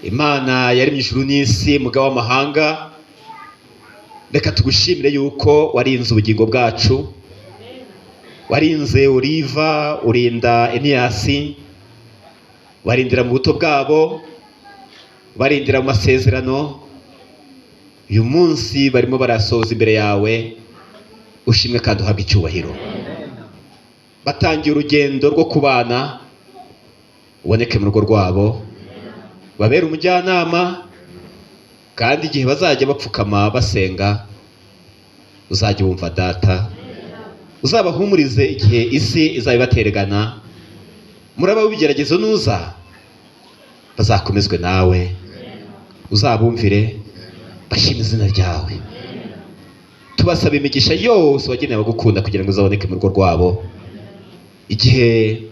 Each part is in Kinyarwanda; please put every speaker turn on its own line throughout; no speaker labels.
Imana yaremye ijuru n'isi, mugabo w'amahanga, reka tugushimire yuko warinze ubugingo bwacu, warinze Oliva, urinda Eniyasi, barindira mu buto bwabo, barindira mu masezerano. Uyu munsi barimo barasoza imbere yawe, ushimwe kandi uhabwe icyubahiro. Batangiye urugendo rwo kubana, uboneke mu rugo rwabo, babere umujyanama, kandi igihe bazajya bapfukama basenga uzajya wumva data, uzabahumurize igihe isi izabibateragana. Muraba w'ibigeragezo nuza bazakomezwe nawe, uzabumvire bashime izina ryawe. Tubasaba imigisha yose wageneye abagukunda kugira ngo uzaboneke mu rugo rwabo. Igihe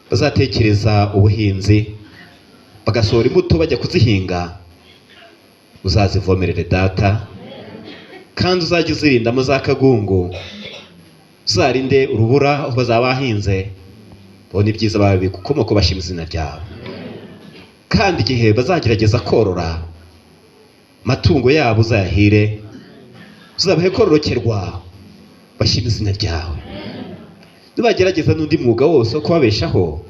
bazatekereza ubuhinzi bagasohora imbuto bajya kuzihinga, uzazivomerere data, kandi uzajya uzirindamo za kagungu, uzarinde urubura aho bazaba bahinze, babone ibyiza babikukomoka bashima izina ryawe. Kandi igihe bazagerageza korora amatungo yabo uzayahire, uzabahe kororokerwa bashima izina ryawe. Nibagerageza n'undi mwuga wose wo kubabeshaho,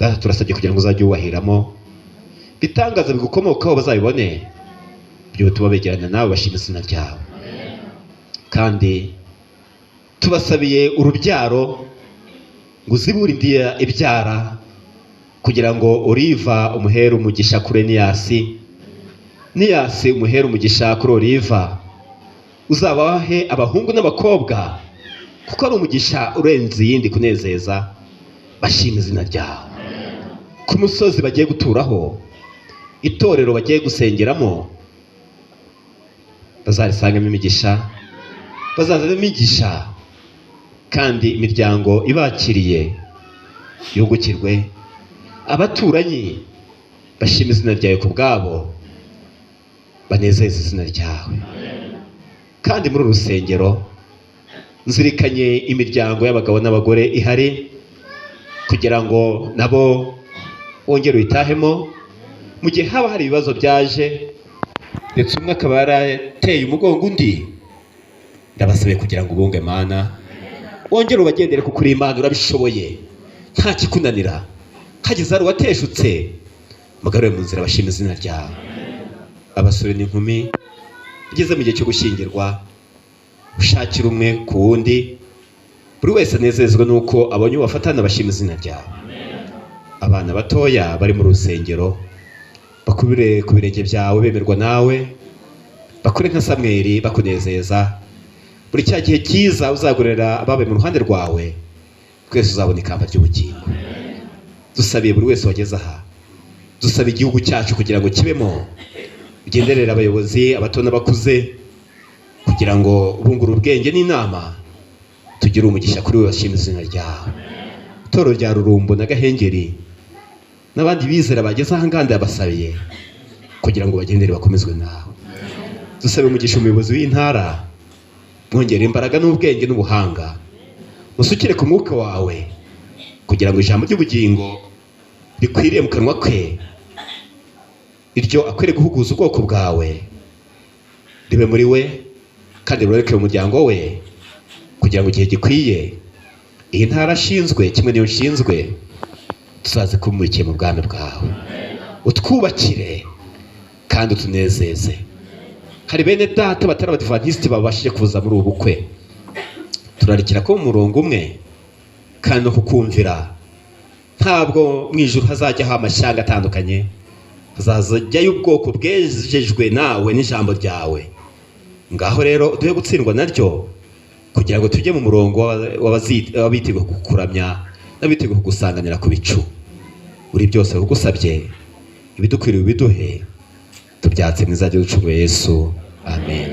data turasabye kugira ngo uzajye uwahiramo, bitangaza bigukomokaho bazabibone, ibyo bituma begerana nawe bashima izina ryawe. Kandi tubasabiye urubyaro ngo uzibure indiya ibyara, kugira ngo Oliva umuhere umugisha kuri Eniyasi, Eniyasi umuhere umugisha kuri Oliva, uzabahe abahungu n'abakobwa, kuko ari umugisha urenze iyindi kunezeza, bashima izina ryawe. Ku musozi bagiye guturaho, itorero bagiye gusengeramo, bazarisangamo imigisha, bazazana imigisha, kandi imiryango ibakiriye yungukirwe, abaturanyi bashima izina ryawe ku bwabo, banezeze izina ryawe. Kandi muri uru rusengero nzirikanye imiryango y'abagabo n'abagore ihari, kugira ngo nabo wongere uyitahemo mu gihe haba hari ibibazo byaje, ndetse umwe akaba yarateye umugongo undi. Ndabasabe kugira ngo ubunge Mana, wongere ubagendere kuko uri Imana, urabishoboye, nta kikunanira. Hagize ari uwateshutse, mugarure mu nzira bashima izina ryawe. Abasore n'inkumi bageze mu gihe cyo gushyingirwa, ushakira umwe ku wundi, buri wese anezezwa nuko abonye ubafatana bashima izina ryawe. Abana batoya bari mu rusengero bakubire ku birenge byawe bemerwa nawe, bakure nka Samweli bakunezeza. Buri cya gihe cyiza uzagurira ababaye mu ruhande rwawe, twese uzabona ikamba ry'ubugingo. Dusabiye buri wese wageze aha, dusaba igihugu cyacu kugira ngo kibemo, ugenderera abayobozi abato n'abakuze, kugira ngo bungure ubwenge n'inama, tugire umugisha kuri we bashima izina ryawe. Itoro rya Rurumbo na Gahengeri n'abandi bizera bageze aha ngaha ndabasabiye kugira ngo bagendere bakomezwe nawe. Dusabe umugisha umuyobozi w'intara, mwongere imbaraga n'ubwenge n'ubuhanga, musukire ku mwuka wawe kugira ngo ijambo ry'ubugingo rikwiriye mu kanwa ke, iryo akwiriye guhuguza ubwoko bwawe, ribe muri we kandi rureke mu muryango we, kugira ngo igihe gikwiye iyi ntara ashinzwe kimwe n'iyo nshinzwe tuzaze kumurikiye mu bwami bwawe. Utwubakire kandi utunezeze. Hari bene data batari abadivantisiti babashije kuza muri ubu bukwe, turarikira ko mu murongo umwe kandi no kukumvira. Ntabwo mu ijuru hazajyaho amashyanga atandukanye, hazajyayo ubwoko bwejejwe nawe n'ijambo ryawe. Ngaho rero duhe gutsindwa naryo, kugira ngo tujye mu murongo w'abiteguye kukuramya n'abiteguye kugusanganira ku bicu. Uri byose ugusabye, ibidukwiriye ubiduhe, tubyatse mu izina ry'Yesu. Amen.